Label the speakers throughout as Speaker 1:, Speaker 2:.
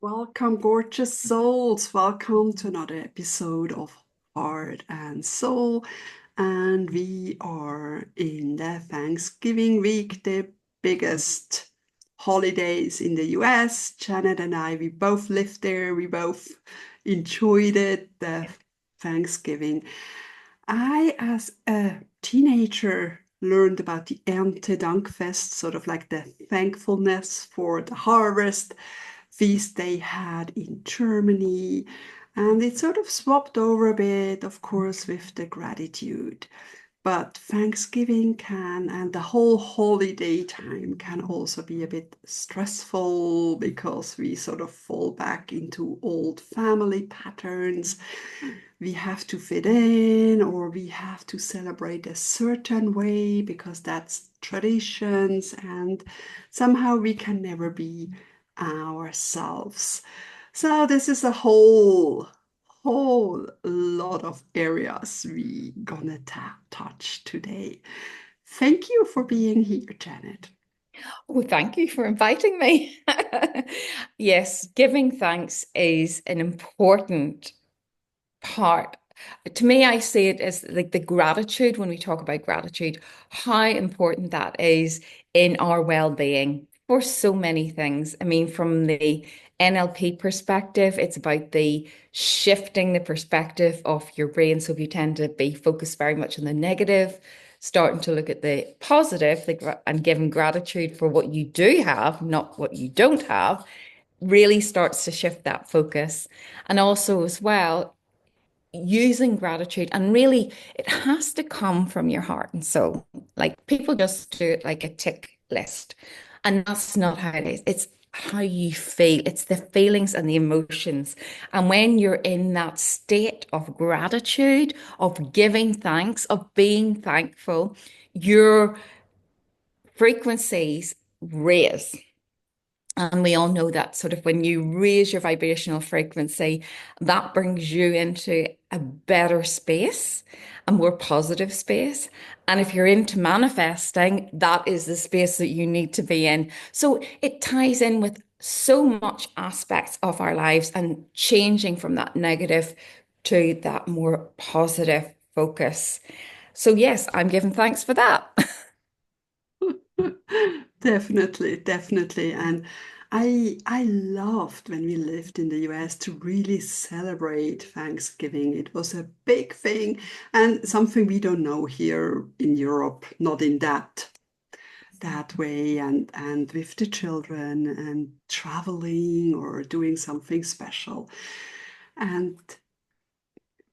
Speaker 1: Welcome, gorgeous souls. Welcome to another episode of Heart and Soul. And we are in the Thanksgiving week, the biggest holidays in the US. Janet and I, we both lived there. We both enjoyed it, the Thanksgiving. I, as a teenager, learned about the Erntedankfest, sort of like the thankfulness for the harvest feast they had in Germany. And it sort of swapped over a bit, of course, with the gratitude. But Thanksgiving can, and the whole holiday time can also be a bit stressful because we sort of fall back into old family patterns. We have to fit in, or we have to celebrate a certain way because that's traditions, and somehow we can never be ourselves. So this is a whole lot of areas we gonna touch today. Thank you for being here, Janet.
Speaker 2: Oh, thank you for inviting me. Yes, giving thanks is an important part. To me, I see it as like the gratitude when we talk about gratitude, how important that is in our well-being for so many things. I mean, from the NLP perspective, it's about the shifting the perspective of your brain. So if you tend to be focused very much on the negative, starting to look at the positive, and giving gratitude for what you do have, not what you don't have, really starts to shift that focus. And also, as well, using gratitude, and really it has to come from your heart and soul. Like, people just do it like a tick list, and that's not how it is. It's how you feel. It's the feelings and the emotions, and when you're in that state of gratitude, of giving thanks, of being thankful, your frequencies raise. And we all know that sort of when you raise your vibrational frequency, that brings you into a better space, a more positive space. And if you're into manifesting, that is the space that you need to be in. So it ties in with so much aspects of our lives and changing from that negative to that more positive focus. So yes, I'm giving thanks for that.
Speaker 1: Definitely, definitely. And I loved when we lived in the US to really celebrate Thanksgiving. It was a big thing and something we don't know here in Europe, not in that way, and with the children and traveling or doing something special. And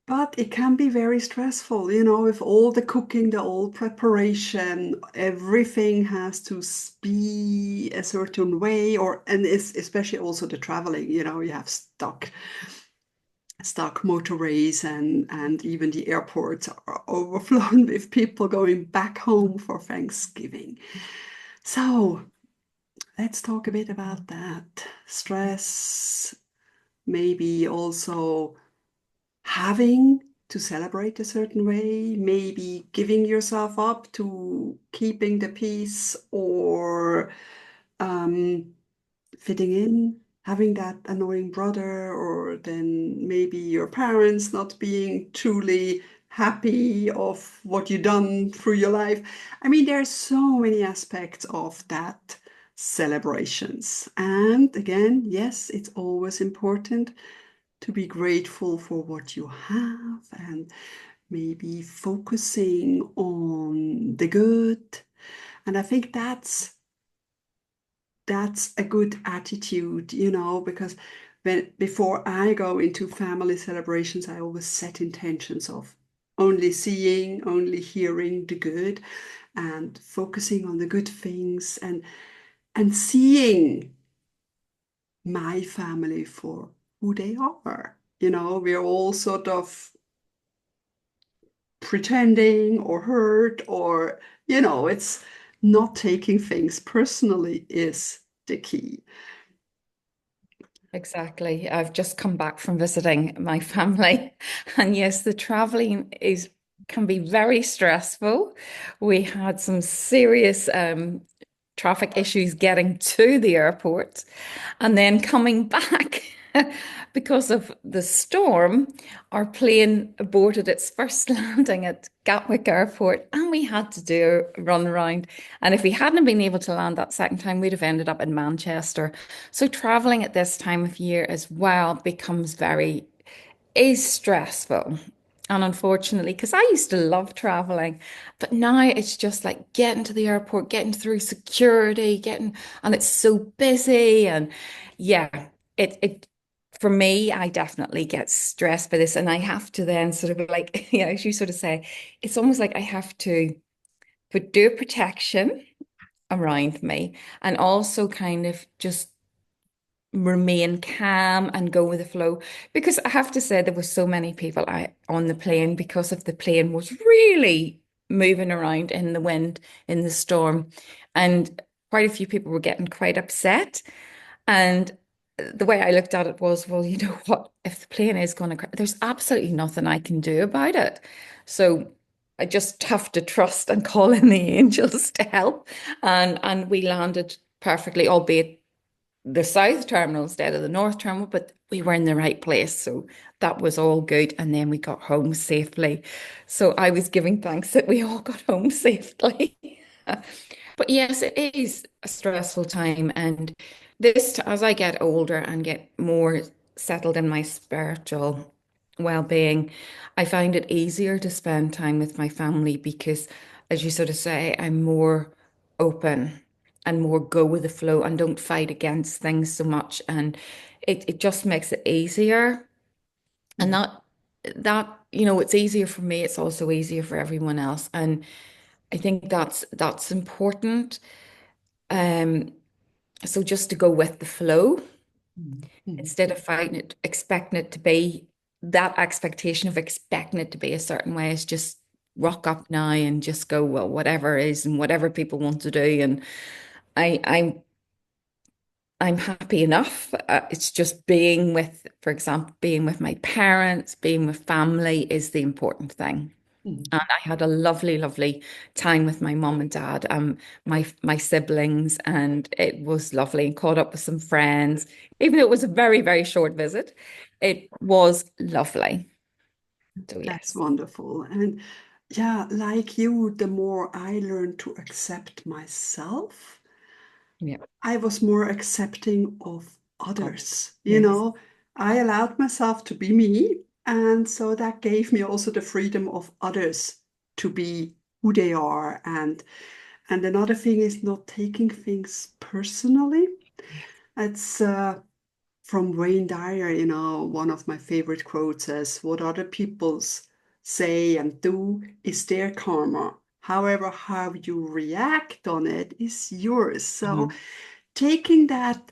Speaker 1: but it can be very stressful, with all the cooking, the all preparation, everything has to be a certain way, and it's especially also the traveling, you have stuck motorways, and even the airports are overflown with people going back home for Thanksgiving. So let's talk a bit about that. Stress, maybe also having to celebrate a certain way, maybe giving yourself up to keeping the peace, or um, fitting in, having that annoying brother, or then maybe your parents not being truly happy of what you've done through your life. I mean, there are so many aspects of that celebrations. And again, yes, it's always important to be grateful for what you have, and maybe focusing on the good. And I think that's a good attitude, because before I go into family celebrations, I always set intentions of only seeing, only hearing the good, and focusing on the good things, and seeing my family for who they are. We're all sort of pretending or hurt, or, it's not taking things personally is the key.
Speaker 2: Exactly. I've just come back from visiting my family. And yes, the traveling is can be very stressful. We had some serious traffic issues getting to the airport and then coming back because of the storm. Our plane aborted its first landing at Gatwick Airport and we had to do a run around. And if we hadn't been able to land that second time, we'd have ended up in Manchester. So traveling at this time of year as well becomes very is stressful. And unfortunately, because I used to love traveling, but now it's just like getting to the airport, getting through security, and it's so busy. And yeah, it, for me, I definitely get stressed by this. And I have to then sort of like, yeah, as you sort of say, it's almost like I have to do protection around me and also kind of just remain calm and go with the flow. Because I have to say there were so many people on the plane because of the plane was really moving around in the wind, in the storm. And quite a few people were getting quite upset. And the way I looked at it was, well, you know what? If the plane is going to crash, there's absolutely nothing I can do about it. So I just have to trust and call in the angels to help. And we landed perfectly, albeit the south terminal instead of the north terminal, but we were in the right place. So that was all good. And then we got home safely. So I was giving thanks that we all got home safely. But yes, it is a stressful time. And as I get older and get more settled in my spiritual well-being, I find it easier to spend time with my family because, as you sort of say, I'm more open and more go with the flow and don't fight against things so much. And it just makes it easier. And
Speaker 1: Mm,
Speaker 2: it's easier for me, it's also easier for everyone else. And I think that's important. Um, so just to go with the flow
Speaker 1: mm, mm,
Speaker 2: instead of fighting it, expecting it to be that expectation of expecting it to be a certain way is just rock up now and just go, well, whatever is and whatever people want to do. And I'm happy enough. It's just being with, for example, being with my parents, being with family is the important thing.
Speaker 1: mm.
Speaker 2: And I had a lovely, lovely time with my mom and dad, my siblings, and it was lovely. And caught up with some friends, even though it was a very, very short visit. It was lovely. So
Speaker 1: That's
Speaker 2: yes,
Speaker 1: wonderful. And yeah, like you, the more I learned to accept myself,
Speaker 2: yeah,
Speaker 1: I was more accepting of
Speaker 2: oh,
Speaker 1: others.
Speaker 2: yes,
Speaker 1: I allowed myself to be me. And so that gave me also the freedom of others to be who they are. And another thing is not taking things personally. It's from Wayne Dyer, one of my favorite quotes is, what other people's say and do is their karma. However, how you react on it is yours. So
Speaker 2: mhm,
Speaker 1: taking that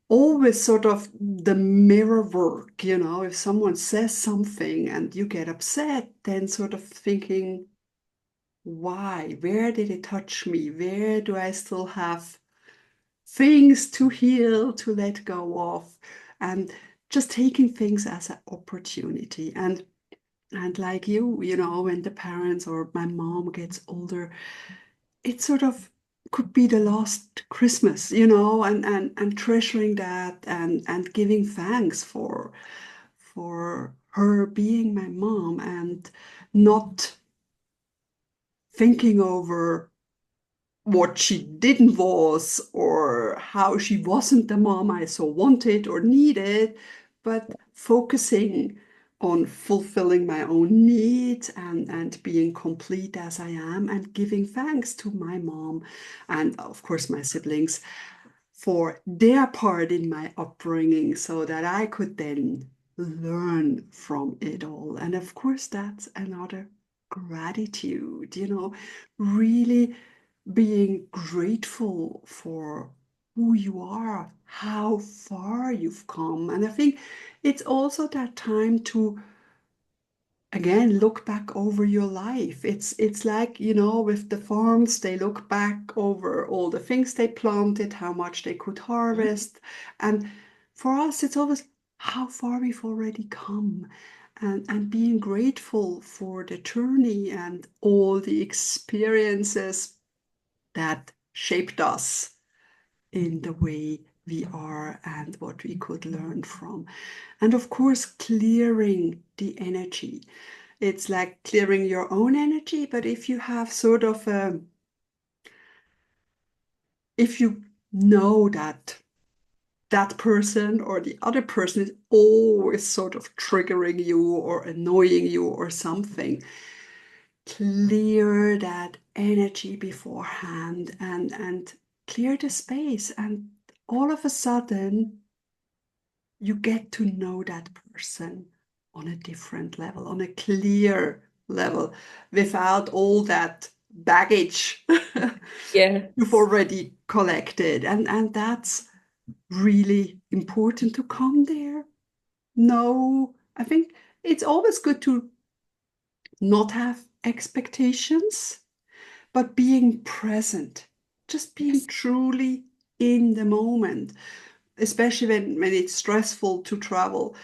Speaker 1: always sort of the mirror work, if someone says something and you get upset, then sort of thinking, why? Where did it touch me? Where do I still have things to heal, to let go of, and just taking things as an opportunity. And like when the parents or my mom gets older, it sort of could be the last Christmas, and treasuring that and giving thanks for her being my mom and not thinking over what she didn't was or how she wasn't the mom I so wanted or needed, but focusing on fulfilling my own needs and being complete as I am and giving thanks to my mom and of course my siblings for their part in my upbringing so that I could then learn from it all. And of course, that's another gratitude, really being grateful for who you are, how far you've come. And I think it's also that time to again look back over your life. It's like, with the farms, they look back over all the things they planted, how much they could harvest. And for us, it's always how far we've already come. And being grateful for the journey and all the experiences that shaped us in the way we are and what we could learn from. And of course, clearing the energy. It's like clearing your own energy, but if you have sort of if you know that that person or the other person is always sort of triggering you or annoying you or something, clear that energy beforehand and clear the space, and all of a sudden you get to know that person on a different level, on a clear level, without all that baggage you've
Speaker 2: Yes.
Speaker 1: already collected. And that's really important to come there. No, I think it's always good to not have expectations, but being present, just being
Speaker 2: Yes.
Speaker 1: truly in the moment, especially when it's stressful to travel.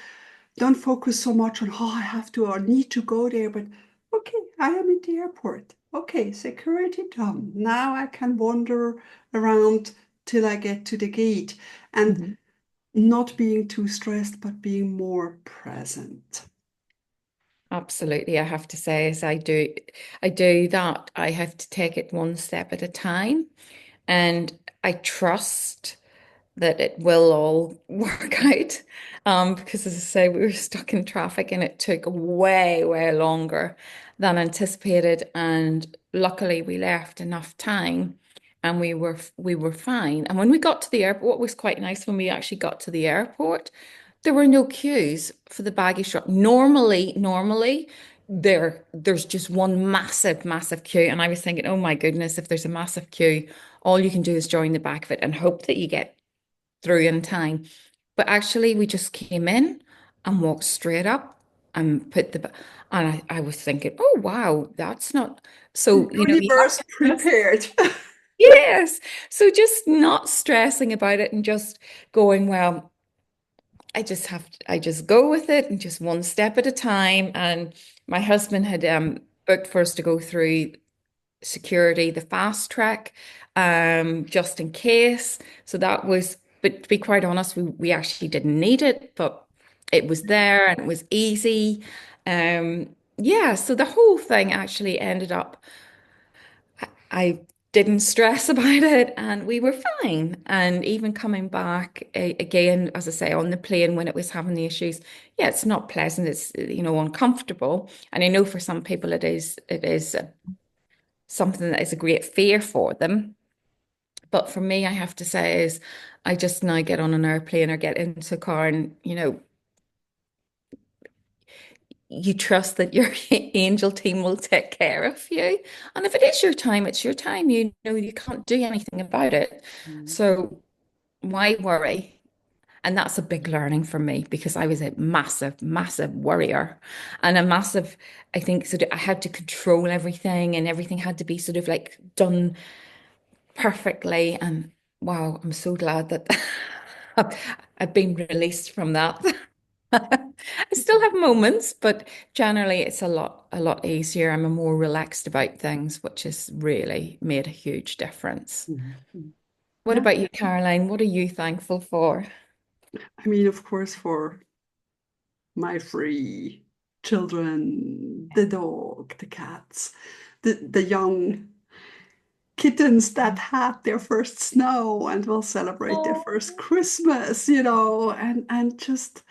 Speaker 1: Don't focus so much on, oh, I have to or need to go there, but okay, I am in the airport. Okay, security done. Now I can wander around till I get to the gate. And
Speaker 2: Mhm.
Speaker 1: not being too stressed, but being more present.
Speaker 2: Absolutely, I have to say, as I do that. I have to take it one step at a time, and I trust that it will all work out. Because as I say, we were stuck in traffic and it took way, way longer than anticipated. And luckily we left enough time and we were fine. And when we got to the airport, what was quite nice when we actually got to the airport, there were no queues for the baggage drop. Normally there's just one massive, massive queue. And I was thinking, oh my goodness, if there's a massive queue, all you can do is join the back of it and hope that you get through in time. But actually, we just came in and walked straight up and and I was thinking, oh, wow, that's not
Speaker 1: The
Speaker 2: so, you have
Speaker 1: universe
Speaker 2: to just,
Speaker 1: prepared.
Speaker 2: yes. So just not stressing about it and just going, well, I just go with it and just one step at a time. And my husband had booked for us to go through security, the fast track, just in case. So that was, but to be quite honest, we actually didn't need it, but it was there and it was easy. Yeah, so the whole thing actually ended up, I didn't stress about it and we were fine. And even coming back again, as I say, on the plane when it was having the issues, yeah, it's not pleasant. It's, uncomfortable. And I know for some people it is something that is a great fear for them. But for me, I have to say is I just now get on an airplane or get into a car and, you trust that your angel team will take care of you. And if it is your time, it's your time. You know, you can't do anything about it.
Speaker 1: Mm.
Speaker 2: So why worry? And that's a big learning for me because I was a massive, massive worrier and a massive, I think, sort of, I had to control everything and everything had to be sort of like done perfectly. And wow, I'm so glad that I've been released from that. I still have moments, but generally it's a lot easier. I'm more relaxed about things, which has really made a huge difference.
Speaker 1: Mhm.
Speaker 2: What
Speaker 1: Yeah,
Speaker 2: about you, Caroline? What are you thankful for?
Speaker 1: I mean, of course, for my free children, the dog, the cats, the young kittens that had their first snow and will celebrate their first
Speaker 2: Oh,
Speaker 1: Christmas, and just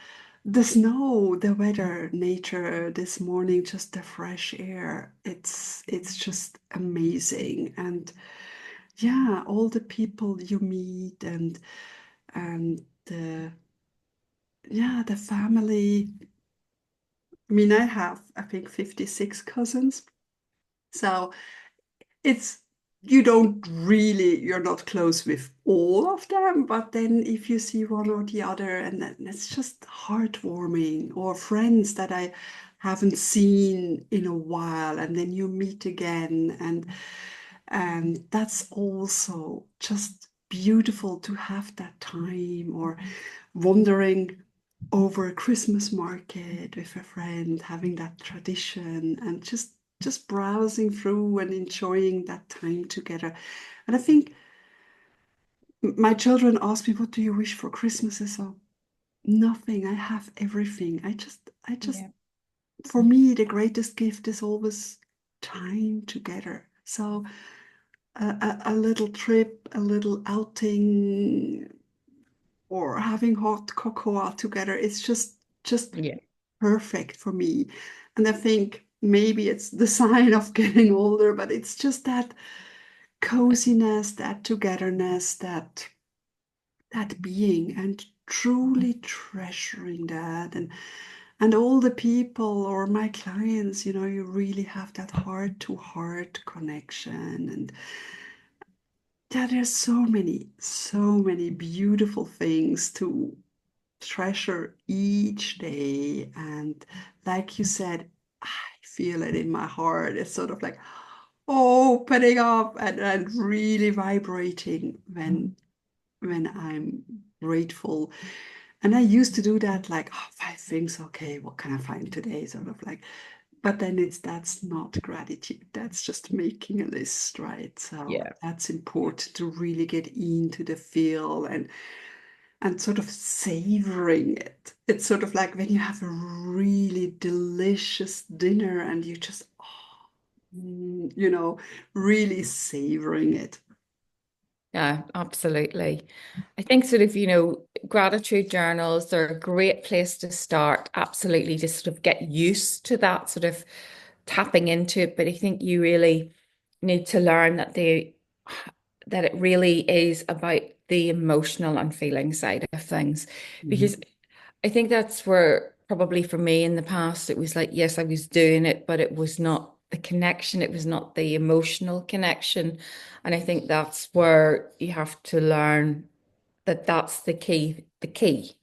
Speaker 1: the snow, the weather, nature this morning, just the fresh air. It's just amazing. And yeah, all the people you meet and the yeah, the family. I mean, I have, I think, 56 cousins. So it's you don't really you're not close with all of them, but then if you see one or the other, and then it's just heartwarming, or friends that I haven't seen in a while and then you meet again, and that's also just beautiful to have that time, or wandering over a Christmas market with a friend, having that tradition, and just browsing through and enjoying that time together. And I think My children ask me, what do you wish for Christmas? I so nothing. I have everything. I just,
Speaker 2: Yeah.
Speaker 1: for me, the greatest gift is always time together. So a little trip, a little outing, or having hot cocoa together. It's just
Speaker 2: Yeah.
Speaker 1: perfect for me. And I think maybe it's the sign of getting older, but it's just that coziness, that togetherness, that being, and truly treasuring that. And all the people or my clients, you really have that heart to heart connection. And yeah, there's so many beautiful things to treasure each day. And like you said, I feel it in my heart. It's sort of like opening up and really vibrating when I'm grateful. And I used to do that, like, oh, 5 things, okay, what can I find today? Sort of like, but then that's not gratitude. That's just making a list, right? So
Speaker 2: Yeah.
Speaker 1: that's important to really get into the feel and sort of savoring it. It's sort of like when you have a really delicious dinner and you just, really savoring it.
Speaker 2: Yeah, absolutely. I think sort of, gratitude journals, they're a great place to start. Absolutely, just sort of get used to that sort of tapping into it. But I think you really need to learn that it really is about the emotional and feeling side of things. Because
Speaker 1: Mhm,
Speaker 2: I think that's where probably for me in the past, it was like, yes, I was doing it, but it was not the connection, it was not the emotional connection. And I think that's where you have to learn that that's the key,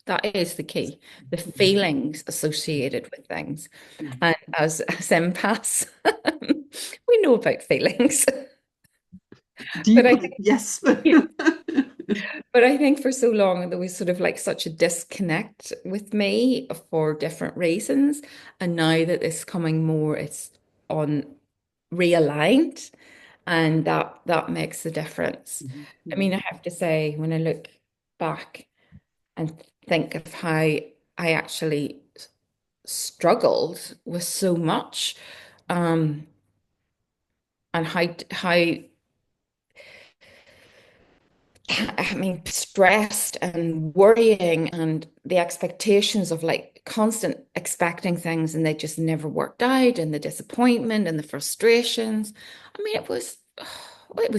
Speaker 2: that is the key, the
Speaker 1: mhm,
Speaker 2: feelings associated with things.
Speaker 1: mhm.
Speaker 2: And as empaths, we know about feelings. But I
Speaker 1: Deeply, yes.
Speaker 2: think But I think for so long there was sort of like such a disconnect with me for different reasons. And now that it's coming more, it's on realigned, and that makes the difference.
Speaker 1: Mhm,
Speaker 2: I mean,
Speaker 1: mhm,
Speaker 2: I have to say, when I look back and think of how I actually struggled with so much, um, and how I mean, stressed and worrying and the expectations of like constant expecting things and they just never worked out and the disappointment and the frustrations. I mean, it was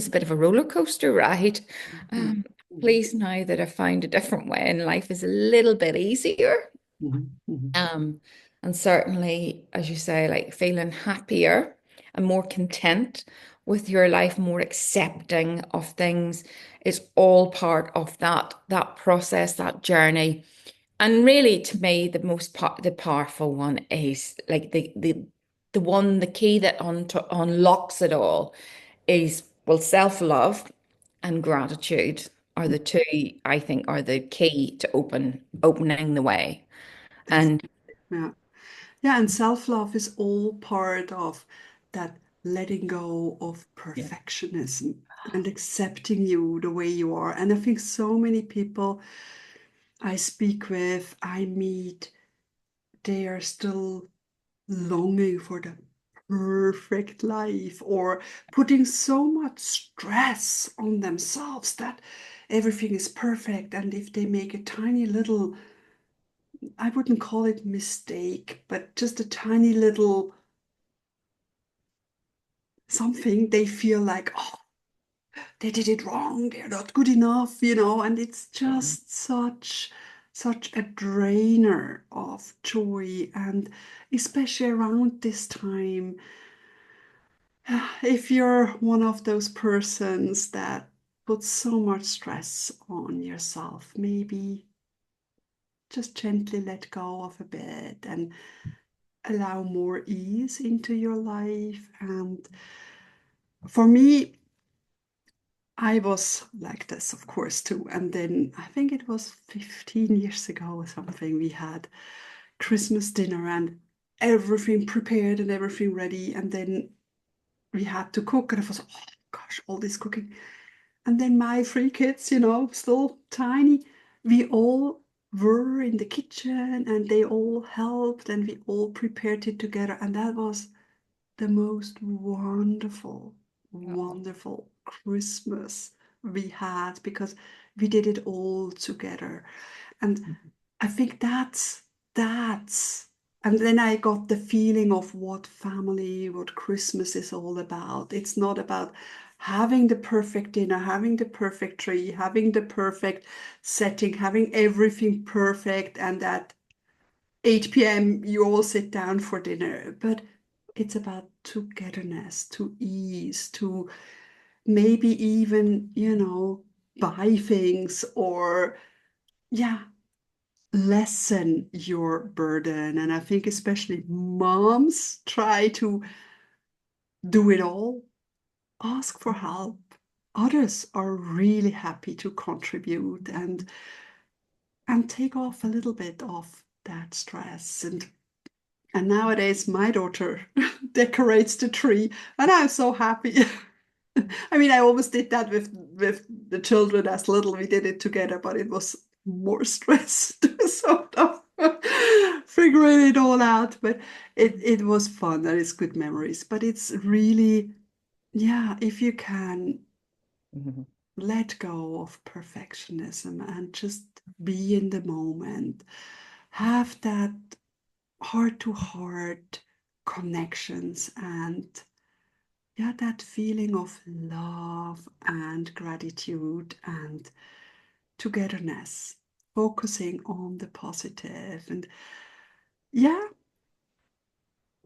Speaker 2: a bit of a roller coaster ride.
Speaker 1: mhm,
Speaker 2: Um,
Speaker 1: mhm,
Speaker 2: Pleased now that I found a different way and life is a little bit easier.
Speaker 1: mhm, mhm,
Speaker 2: Um, and certainly, as you say, like feeling happier and more content with your life, more accepting of things is all part of that process, that journey. And really, to me, the powerful one is like the key that unlocks it all is, well, self-love and gratitude are the two I think are the key to opening the way.
Speaker 1: mhm.
Speaker 2: And
Speaker 1: Yeah. Yeah, and self-love is all part of that letting go of
Speaker 2: yeah.
Speaker 1: perfectionism and accepting you the way you are. And I think so many people I speak with, I meet, they are still longing for the perfect life or putting so much stress on themselves that everything is perfect. And if they make a tiny little, I wouldn't call it mistake, but just a tiny little something, they feel like, oh, they did it wrong, they're not good enough, and it's just such a drainer of joy. And especially around this time, if you're one of those persons that put so much stress on yourself, maybe just gently let go of a bit and allow more ease into your life. And for me, I was like this, of course, too. And then I think it was 15 years ago or something, we had Christmas dinner and everything prepared and everything ready. And then we had to cook, and I was, oh gosh, all this cooking. And then my three kids, still tiny, we all were in the kitchen and they all helped and we all prepared it together. And that was the most wonderful,
Speaker 2: Oh.
Speaker 1: wonderful Christmas we had because we did it all together. And I think that's and then I got the feeling of what family, what Christmas is all about. It's not about having the perfect dinner, having the perfect tree, having the perfect setting, having everything perfect, and at 8 p.m. you all sit down for dinner. But it's about togetherness, to ease, to maybe even, buy things or, yeah, lessen your burden. And I think especially moms try to do it all, ask for help. Others are really happy to contribute and take off a little bit of that stress. And nowadays my daughter decorates the tree and I'm so happy. I mean, I always did that with the children as little. We did it together, but it was more stress to sort of figuring it all out. But it was fun and it's good memories. But it's really, yeah, if you can
Speaker 2: Mhm.
Speaker 1: let go of perfectionism and just be in the moment, have that heart to heart connections and yeah, that feeling of love and gratitude and togetherness, focusing on the positive. And yeah,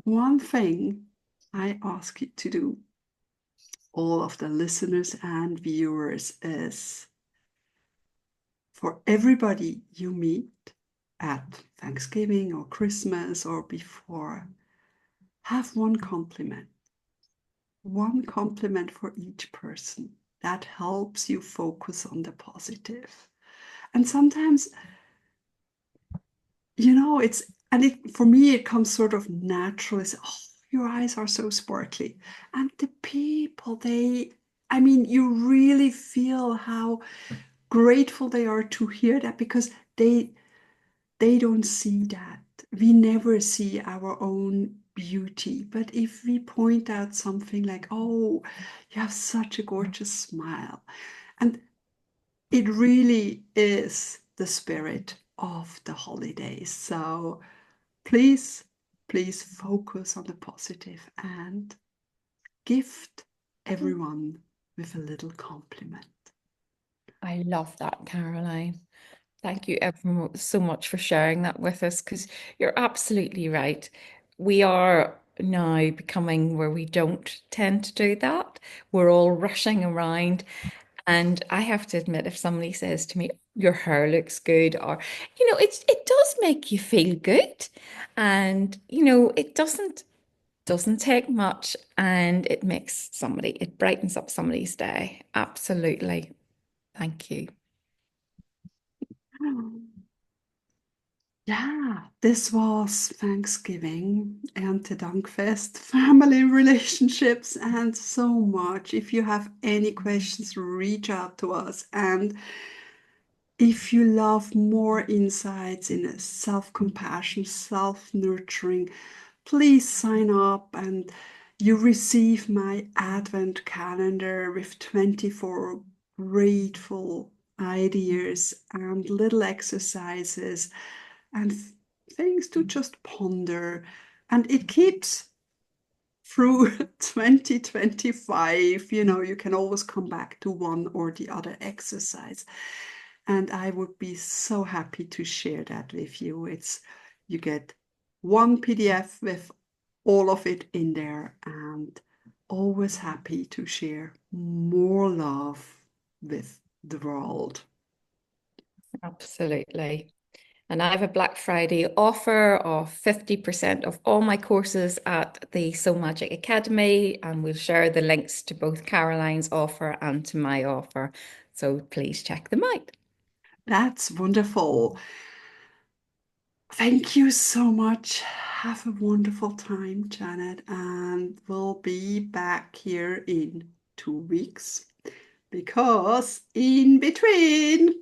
Speaker 1: one thing I ask you to do, all of the listeners and viewers, is for everybody you meet at Thanksgiving or Christmas or before, have one compliment for each person. That helps you focus on the positive. And sometimes, it's, and it, for me, it comes sort of natural. It's, oh, your eyes are so sparkly. And the people, I mean, you really feel how grateful they are to hear that because they don't see that. We never see our own beauty. But if we point out something like, oh, you have such a gorgeous smile, and it really is the spirit of the holidays. So please, please focus on the positive and gift everyone with a little compliment.
Speaker 2: I love that, Caroline. Thank you ever so much for sharing that with us because you're absolutely right. We are now becoming where we don't tend to do that. We're all rushing around. And I have to admit, if somebody says to me, your hair looks good, or, it does make you feel good. And, it doesn't take much and it brightens up somebody's day. Absolutely. Thank you.
Speaker 1: Yeah, this was Thanksgiving, Ernte Dankfest, family relationships, and so much. If you have any questions, reach out to us. And if you love more insights in self compassion, self nurturing, please sign up and you receive my Advent calendar with 24 grateful ideas and little exercises and things to just ponder. And it keeps through 2025. You can always come back to one or the other exercise. And I would be so happy to share that with you. You get one PDF with all of it in there, and always happy to share more love with the world.
Speaker 2: Absolutely. And I have a Black Friday offer of 50% of all my courses at the Soul Magic Academy, and we'll share the links to both Caroline's offer and to my offer. So please check them out.
Speaker 1: That's wonderful. Thank you so much. Have a wonderful time, Janet, and we'll be back here in 2 weeks because in between,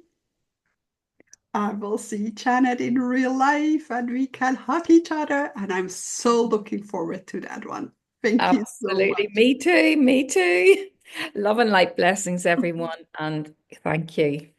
Speaker 1: I will see Janet in real life and we can hug each other. And I'm so looking forward to that one. Thank you so
Speaker 2: Absolutely.
Speaker 1: much.
Speaker 2: Me too. Me too. Love and light blessings, everyone. And thank you.